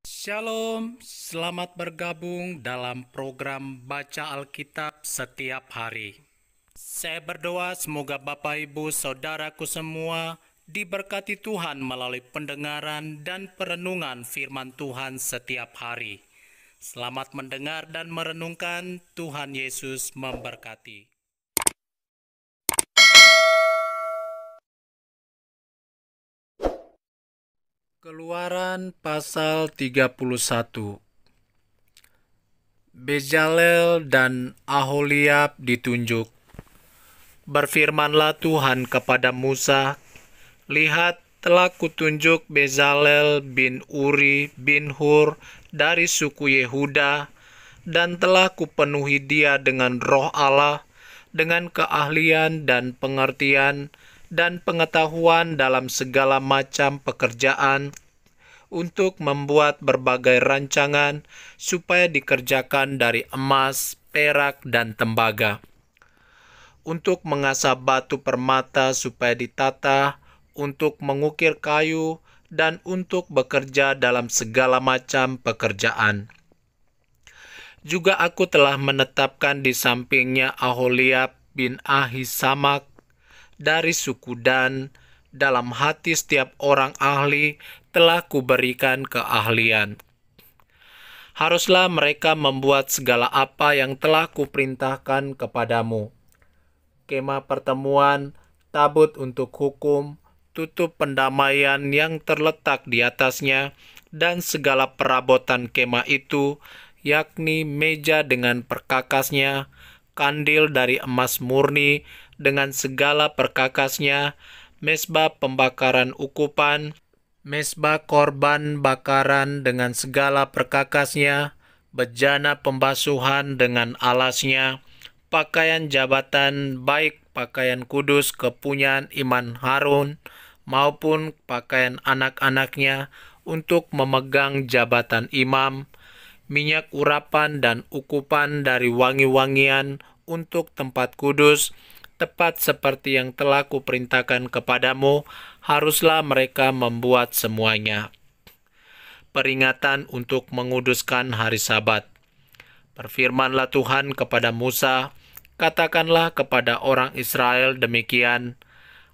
Shalom, selamat bergabung dalam program Baca Alkitab setiap hari. Saya berdoa semoga Bapak Ibu Saudaraku semua diberkati Tuhan melalui pendengaran dan perenungan firman Tuhan setiap hari. Selamat mendengar dan merenungkan. Tuhan Yesus memberkati. Keluaran pasal 31. Bezalel dan Aholiab ditunjuk. Berfirmanlah Tuhan kepada Musa, "Lihat, telah kutunjuk Bezalel bin Uri bin Hur dari suku Yehuda, dan telah kupenuhi dia dengan roh Allah, dengan keahlian dan pengertian, dan pengetahuan dalam segala macam pekerjaan, untuk membuat berbagai rancangan supaya dikerjakan dari emas, perak, dan tembaga, untuk mengasah batu permata supaya ditata, untuk mengukir kayu, dan untuk bekerja dalam segala macam pekerjaan. Juga aku telah menetapkan di sampingnya Aholiab bin Ahisamak dari suku Dan. Dalam hati setiap orang ahli telah kuberikan keahlian. Haruslah mereka membuat segala apa yang telah kuperintahkan kepadamu: kemah pertemuan, tabut untuk hukum, tutup pendamaian yang terletak di atasnya, dan segala perabotan kemah itu, yakni meja dengan perkakasnya, kandil dari emas murni dengan segala perkakasnya, mezbah pembakaran ukupan, mezbah korban bakaran dengan segala perkakasnya, bejana pembasuhan dengan alasnya, pakaian jabatan, baik pakaian kudus kepunyaan Iman Harun maupun pakaian anak-anaknya untuk memegang jabatan imam, minyak urapan dan ukupan dari wangi-wangian untuk tempat kudus, tepat seperti yang telah kuperintahkan kepadamu, haruslah mereka membuat semuanya. Peringatan untuk menguduskan hari Sabat. Berfirmanlah Tuhan kepada Musa, "Katakanlah kepada orang Israel demikian,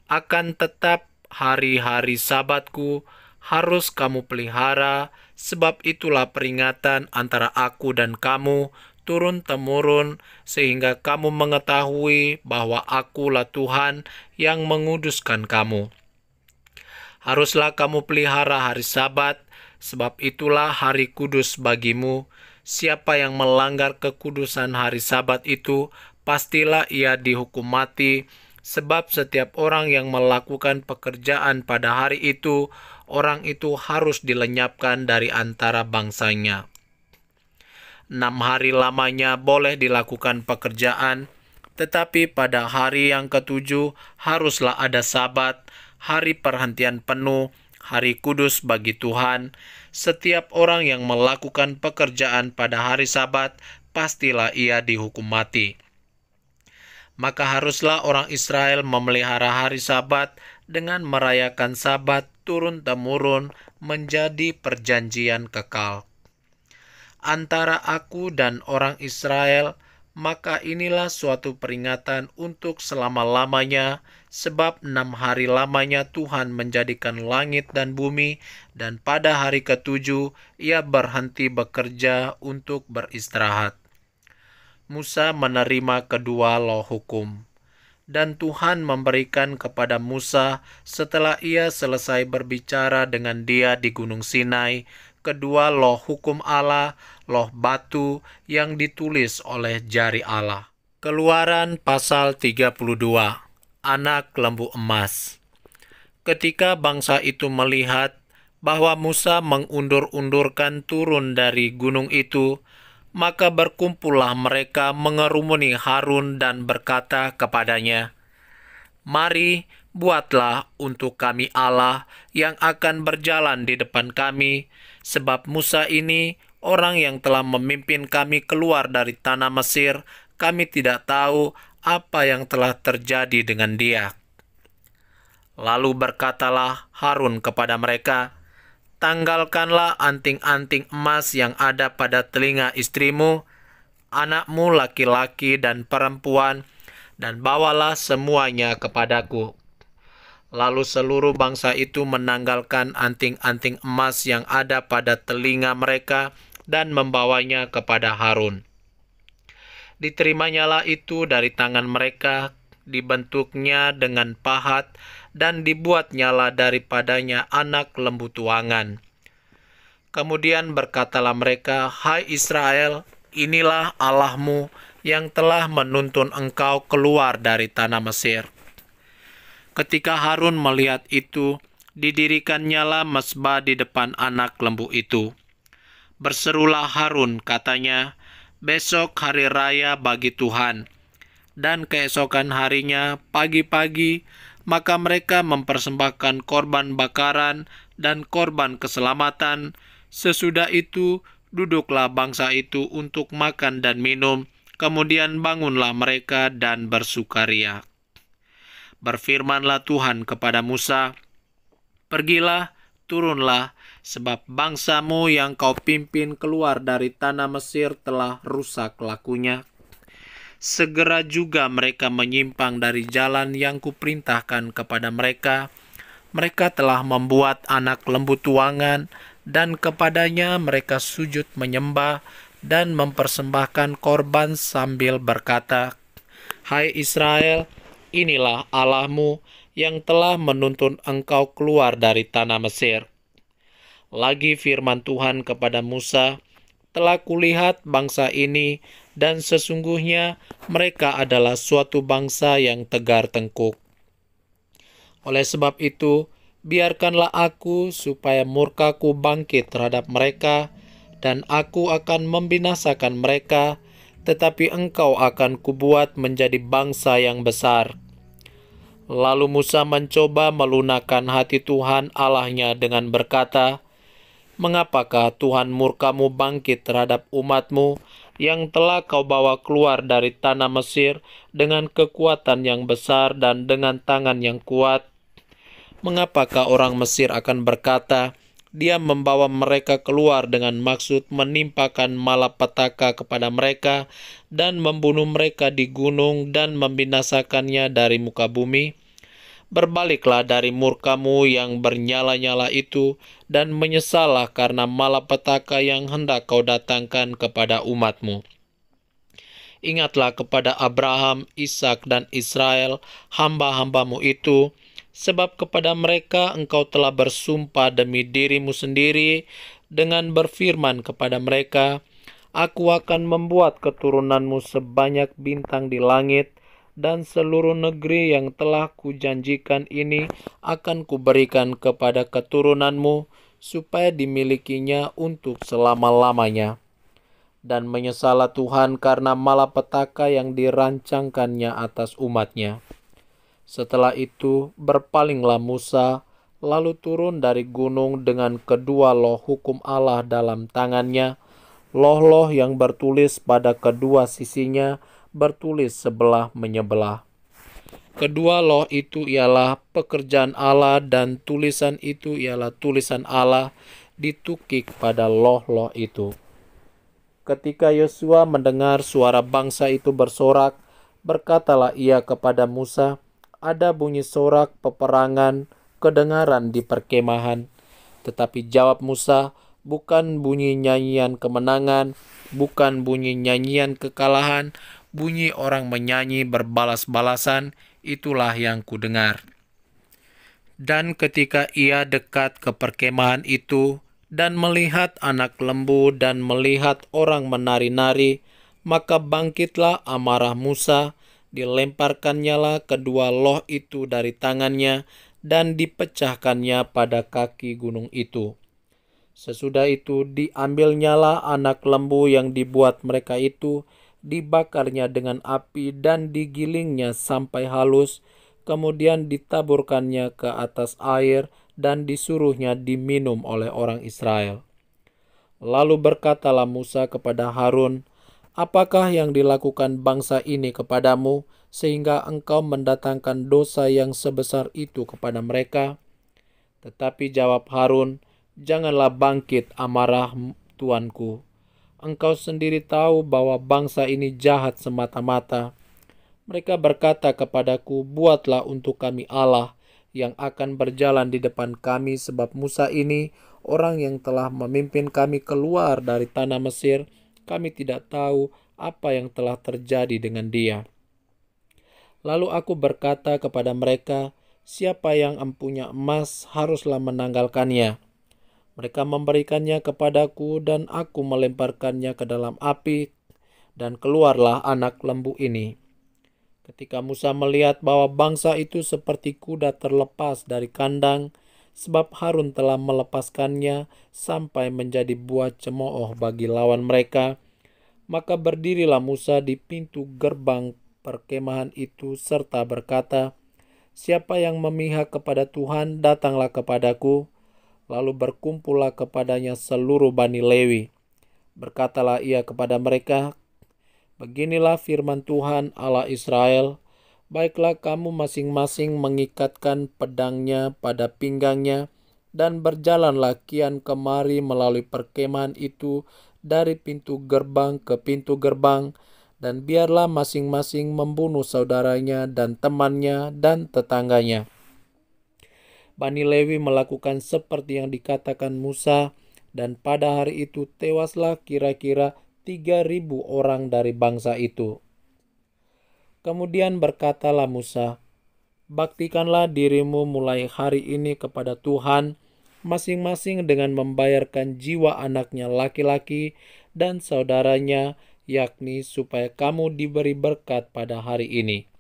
akan tetap hari-hari Sabatku harus kamu pelihara, sebab itulah peringatan antara aku dan kamu turun-temurun, sehingga kamu mengetahui bahwa akulah Tuhan yang menguduskan kamu. Haruslah kamu pelihara hari Sabat, sebab itulah hari kudus bagimu. Siapa yang melanggar kekudusan hari Sabat itu, pastilah ia dihukum mati, sebab setiap orang yang melakukan pekerjaan pada hari itu, orang itu harus dilenyapkan dari antara bangsanya. 6 hari lamanya boleh dilakukan pekerjaan, tetapi pada hari yang ketujuh haruslah ada Sabat, hari perhentian penuh, hari kudus bagi Tuhan. Setiap orang yang melakukan pekerjaan pada hari Sabat, pastilah ia dihukum mati. Maka haruslah orang Israel memelihara hari Sabat dengan merayakan Sabat turun-temurun menjadi perjanjian kekal antara aku dan orang Israel. Maka inilah suatu peringatan untuk selama-lamanya, sebab 6 hari lamanya Tuhan menjadikan langit dan bumi, dan pada hari ketujuh ia berhenti bekerja untuk beristirahat." Musa menerima kedua loh hukum. Dan Tuhan memberikan kepada Musa setelah ia selesai berbicara dengan dia di Gunung Sinai, kedua loh hukum Allah, loh batu yang ditulis oleh jari Allah. Keluaran pasal 32. Anak lembu emas. Ketika bangsa itu melihat bahwa Musa mengundur-undurkan turun dari gunung itu, maka berkumpullah mereka mengerumuni Harun dan berkata kepadanya, "Mari, buatlah untuk kami Allah yang akan berjalan di depan kami, sebab Musa ini, orang yang telah memimpin kami keluar dari tanah Mesir, kami tidak tahu apa yang telah terjadi dengan dia." Lalu berkatalah Harun kepada mereka, tanggalkanlah anting-anting emas yang ada pada telinga istrimu, anakmu laki-laki dan perempuan, dan bawalah semuanya kepadaku." Lalu seluruh bangsa itu menanggalkan anting-anting emas yang ada pada telinga mereka dan membawanya kepada Harun. Diterimanya itu dari tangan mereka, dibentuknya dengan pahat, dan dibuatnyalah daripadanya anak lembu tuangan. Kemudian berkatalah mereka, "Hai Israel, inilah Allahmu yang telah menuntun engkau keluar dari tanah Mesir." Ketika Harun melihat itu, didirikannyalah mezbah di depan anak lembu itu. Berserulah Harun, katanya, "Besok hari raya bagi Tuhan." Dan keesokan harinya, pagi-pagi, maka mereka mempersembahkan korban bakaran dan korban keselamatan. Sesudah itu, duduklah bangsa itu untuk makan dan minum. Kemudian bangunlah mereka dan bersukaria. Berfirmanlah Tuhan kepada Musa, "Pergilah, turunlah, sebab bangsamu yang kau pimpin keluar dari tanah Mesir telah rusak lakunya. Segera juga mereka menyimpang dari jalan yang kuperintahkan kepada mereka. Mereka telah membuat anak lembu tuangan, dan kepadanya mereka sujud menyembah dan mempersembahkan korban sambil berkata, 'Hai Israel, inilah Allahmu yang telah menuntun engkau keluar dari tanah Mesir.' Lagi firman Tuhan kepada Musa, 'Telah kulihat bangsa ini, dan sesungguhnya mereka adalah suatu bangsa yang tegar tengkuk. Oleh sebab itu, biarkanlah aku supaya murkaku bangkit terhadap mereka, dan aku akan membinasakan mereka, tetapi engkau akan kubuat menjadi bangsa yang besar.' Lalu Musa mencoba melunakkan hati Tuhan Allahnya dengan berkata, 'Mengapakah Tuhan murkamu bangkit terhadap umatmu yang telah kau bawa keluar dari tanah Mesir dengan kekuatan yang besar dan dengan tangan yang kuat? Mengapakah orang Mesir akan berkata, Dia membawa mereka keluar dengan maksud menimpakan malapetaka kepada mereka dan membunuh mereka di gunung dan membinasakannya dari muka bumi? Berbaliklah dari murkamu yang bernyala-nyala itu dan menyesallah karena malapetaka yang hendak kau datangkan kepada umatmu. Ingatlah kepada Abraham, Ishak, dan Israel, hamba-hambamu itu, sebab kepada mereka engkau telah bersumpah demi dirimu sendiri dengan berfirman kepada mereka, Aku akan membuat keturunanmu sebanyak bintang di langit, dan seluruh negeri yang telah kujanjikan ini akan kuberikan kepada keturunanmu, supaya dimilikinya untuk selama-lamanya. Dan menyesallah Tuhan karena malapetaka yang dirancangkannya atas umatnya. Setelah itu berpalinglah Musa, lalu turun dari gunung dengan kedua loh hukum Allah dalam tangannya, loh-loh yang bertulis pada kedua sisinya, bertulis sebelah menyebelah. Kedua loh itu ialah pekerjaan Allah, dan tulisan itu ialah tulisan Allah ditukik pada loh-loh itu. Ketika Yosua mendengar suara bangsa itu bersorak, berkatalah ia kepada Musa, "Ada bunyi sorak peperangan kedengaran di perkemahan." Tetapi jawab Musa, "Bukan bunyi nyanyian kemenangan, bukan bunyi nyanyian kekalahan, bunyi orang menyanyi berbalas-balasan, itulah yang kudengar." Dan ketika ia dekat ke perkemahan itu, dan melihat anak lembu dan melihat orang menari-nari, maka bangkitlah amarah Musa, dilemparkannyalah kedua loh itu dari tangannya, dan dipecahkannya pada kaki gunung itu. Sesudah itu diambilnyalah anak lembu yang dibuat mereka itu, dibakarnya dengan api dan digilingnya sampai halus, kemudian ditaburkannya ke atas air dan disuruhnya diminum oleh orang Israel. Lalu berkatalah Musa kepada Harun, "Apakah yang dilakukan bangsa ini kepadamu, sehingga engkau mendatangkan dosa yang sebesar itu kepada mereka?" Tetapi jawab Harun, janganlah bangkit amarah tuanku. Engkau sendiri tahu bahwa bangsa ini jahat semata-mata. Mereka berkata kepadaku, buatlah untuk kami Allah yang akan berjalan di depan kami, sebab Musa ini orang yang telah memimpin kami keluar dari tanah Mesir. Kami tidak tahu apa yang telah terjadi dengan dia. Lalu aku berkata kepada mereka, siapa yang empunya emas haruslah menanggalkannya. Mereka memberikannya kepadaku dan aku melemparkannya ke dalam api, dan keluarlah anak lembu ini. Ketika Musa melihat bahwa bangsa itu seperti kuda terlepas dari kandang, sebab Harun telah melepaskannya sampai menjadi buah cemooh bagi lawan mereka, maka berdirilah Musa di pintu gerbang perkemahan itu serta berkata, siapa yang memihak kepada Tuhan, datanglah kepadaku. Lalu berkumpullah kepadanya seluruh Bani Lewi. Berkatalah ia kepada mereka, beginilah firman Tuhan Allah Israel, baiklah kamu masing-masing mengikatkan pedangnya pada pinggangnya, dan berjalanlah kian kemari melalui perkemahan itu dari pintu gerbang ke pintu gerbang, dan biarlah masing-masing membunuh saudaranya dan temannya dan tetangganya. Bani Lewi melakukan seperti yang dikatakan Musa, dan pada hari itu tewaslah kira-kira 3.000 orang dari bangsa itu. Kemudian berkatalah Musa, baktikanlah dirimu mulai hari ini kepada Tuhan, masing-masing dengan membayarkan jiwa anaknya laki-laki dan saudaranya, yakni supaya kamu diberi berkat pada hari ini.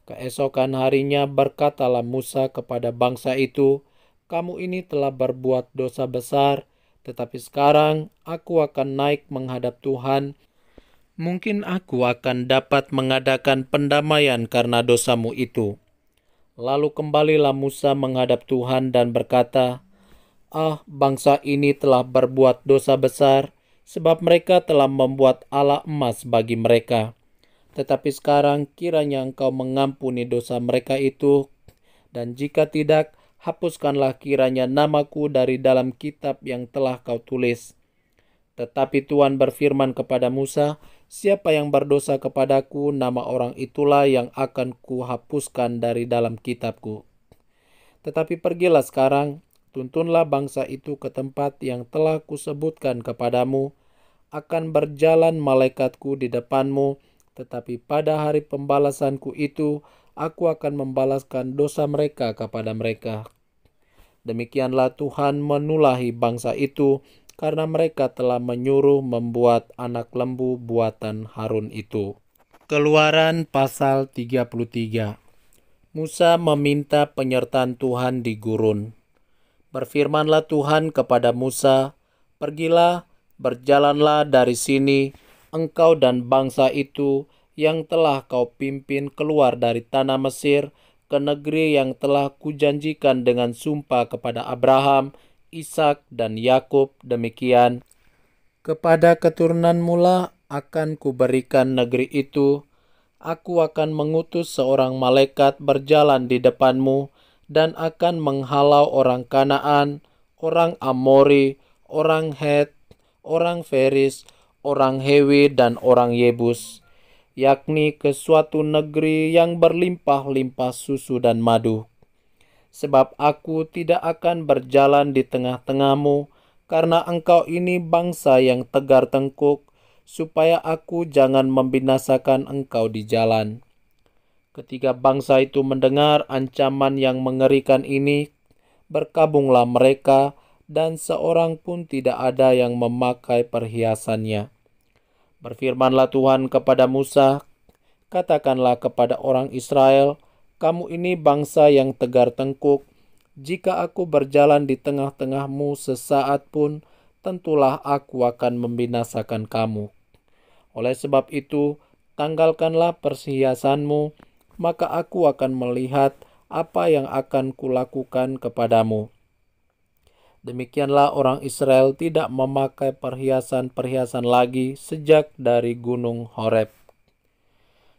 Keesokan harinya berkatalah Musa kepada bangsa itu, kamu ini telah berbuat dosa besar, tetapi sekarang aku akan naik menghadap Tuhan. Mungkin aku akan dapat mengadakan pendamaian karena dosamu itu. Lalu kembalilah Musa menghadap Tuhan dan berkata, bangsa ini telah berbuat dosa besar, sebab mereka telah membuat Allah emas bagi mereka. Tetapi sekarang kiranya engkau mengampuni dosa mereka itu, dan jika tidak, hapuskanlah kiranya namaku dari dalam kitab yang telah kau tulis. Tetapi Tuhan berfirman kepada Musa, siapa yang berdosa kepadaku, nama orang itulah yang akan kuhapuskan dari dalam kitabku. Tetapi pergilah sekarang, tuntunlah bangsa itu ke tempat yang telah kusebutkan kepadamu, akan berjalan malaikatku di depanmu, tetapi pada hari pembalasanku itu, aku akan membalaskan dosa mereka kepada mereka. Demikianlah Tuhan menulahi bangsa itu, karena mereka telah menyuruh membuat anak lembu buatan Harun itu. Keluaran pasal 33. Musa meminta penyertaan Tuhan di gurun. Berfirmanlah Tuhan kepada Musa, pergilah, berjalanlah dari sini, engkau dan bangsa itu yang telah kau pimpin keluar dari tanah Mesir ke negeri yang telah kujanjikan dengan sumpah kepada Abraham, Ishak dan Yakub, demikian. Kepada keturunanmu lah akan kuberikan negeri itu. Aku akan mengutus seorang malaikat berjalan di depanmu dan akan menghalau orang Kanaan, orang Amori, orang Het, orang Feris, orang Hewi dan orang Yebus, yakni ke suatu negeri yang berlimpah-limpah susu dan madu. Sebab aku tidak akan berjalan di tengah-tengahmu, karena engkau ini bangsa yang tegar tengkuk, supaya aku jangan membinasakan engkau di jalan. Ketika bangsa itu mendengar ancaman yang mengerikan ini, berkabunglah mereka, dan seorang pun tidak ada yang memakai perhiasannya. Berfirmanlah Tuhan kepada Musa, katakanlah kepada orang Israel, kamu ini bangsa yang tegar tengkuk. Jika aku berjalan di tengah-tengahmu sesaat pun, tentulah aku akan membinasakan kamu. Oleh sebab itu, tanggalkanlah perhiasanmu, maka aku akan melihat apa yang akan kulakukan kepadamu. Demikianlah orang Israel tidak memakai perhiasan-perhiasan lagi sejak dari gunung Horeb.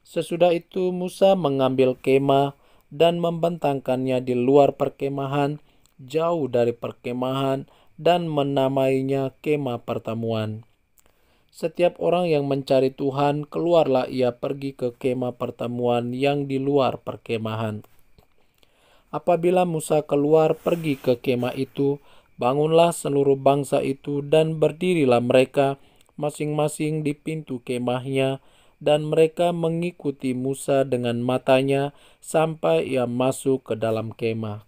Sesudah itu Musa mengambil kemah dan membentangkannya di luar perkemahan, jauh dari perkemahan, dan menamainya kemah pertemuan. Setiap orang yang mencari Tuhan, keluarlah ia pergi ke kemah pertemuan yang di luar perkemahan. Apabila Musa keluar pergi ke kemah itu, bangunlah seluruh bangsa itu dan berdirilah mereka masing-masing di pintu kemahnya, dan mereka mengikuti Musa dengan matanya sampai ia masuk ke dalam kemah.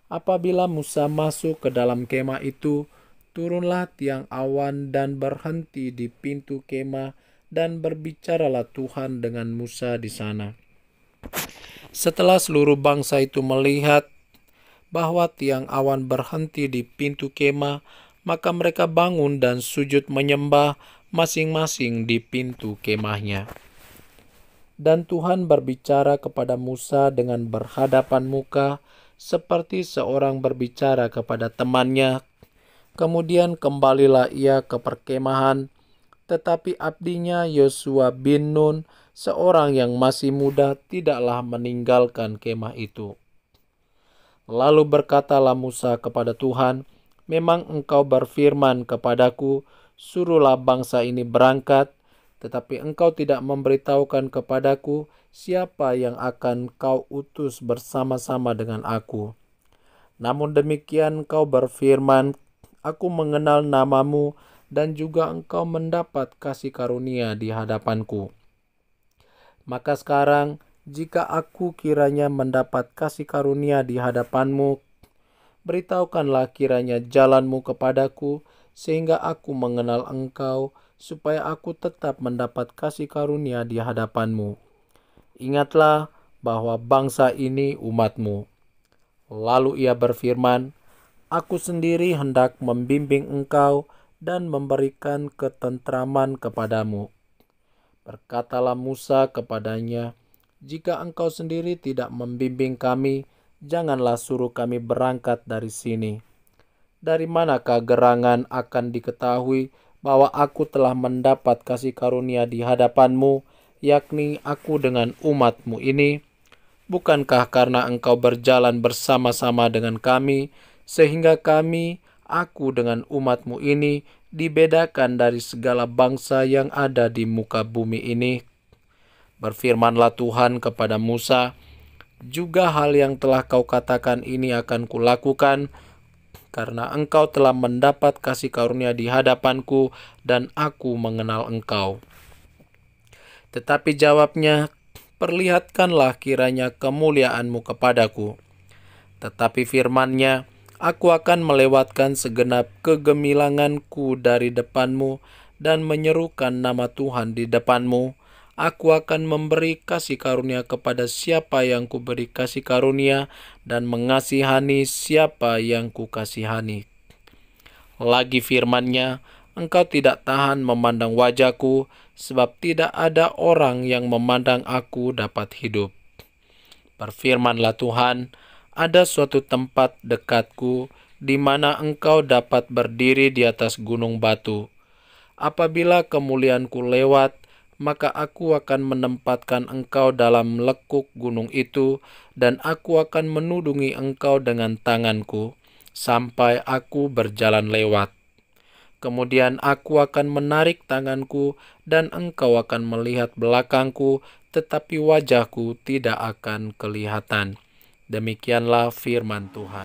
Apabila Musa masuk ke dalam kemah itu, turunlah tiang awan dan berhenti di pintu kemah, dan berbicaralah Tuhan dengan Musa di sana. Setelah seluruh bangsa itu melihat bahwa tiang awan berhenti di pintu kemah, maka mereka bangun dan sujud menyembah masing-masing di pintu kemahnya. Dan Tuhan berbicara kepada Musa dengan berhadapan muka, seperti seorang berbicara kepada temannya. Kemudian kembalilah ia ke perkemahan, tetapi abdinya Yosua bin Nun, seorang yang masih muda, tidaklah meninggalkan kemah itu. Lalu berkatalah Musa kepada Tuhan, "Memang engkau berfirman kepadaku, suruhlah bangsa ini berangkat, tetapi engkau tidak memberitahukan kepadaku siapa yang akan kau utus bersama-sama dengan aku. Namun demikian engkau berfirman, aku mengenal namamu, dan juga engkau mendapat kasih karunia di hadapanku. Maka sekarang, jika aku kiranya mendapat kasih karunia di hadapanmu, beritahukanlah kiranya jalanmu kepadaku, sehingga aku mengenal engkau, supaya aku tetap mendapat kasih karunia di hadapanmu. Ingatlah bahwa bangsa ini umatmu." Lalu ia berfirman, "Aku sendiri hendak membimbing engkau dan memberikan ketentraman kepadamu." Berkatalah Musa kepadanya, "Jika engkau sendiri tidak membimbing kami, janganlah suruh kami berangkat dari sini. Dari manakah gerangan akan diketahui bahwa aku telah mendapat kasih karunia di hadapanmu, yakni aku dengan umatmu ini? Bukankah karena engkau berjalan bersama-sama dengan kami, sehingga kami, aku dengan umatmu ini, dibedakan dari segala bangsa yang ada di muka bumi ini?" Berfirmanlah Tuhan kepada Musa, "Juga hal yang telah kau katakan ini akan kulakukan, karena engkau telah mendapat kasih karunia di hadapanku, dan aku mengenal engkau." Tetapi jawabnya, "Perlihatkanlah kiranya kemuliaanmu kepadaku." Tetapi firman-Nya, "Aku akan melewatkan segenap kegemilanganku dari depanmu, dan menyerukan nama Tuhan di depanmu. Aku akan memberi kasih karunia kepada siapa yang kuberi kasih karunia, dan mengasihani siapa yang kukasihani." Lagi firman-Nya, "Engkau tidak tahan memandang wajahku, sebab tidak ada orang yang memandang aku dapat hidup." Berfirmanlah Tuhan, "Ada suatu tempat dekatku, di mana engkau dapat berdiri di atas gunung batu. Apabila kemuliaanku lewat, maka aku akan menempatkan engkau dalam lekuk gunung itu, dan aku akan menudungi engkau dengan tanganku, sampai aku berjalan lewat. Kemudian aku akan menarik tanganku, dan engkau akan melihat belakangku, tetapi wajahku tidak akan kelihatan." Demikianlah firman Tuhan.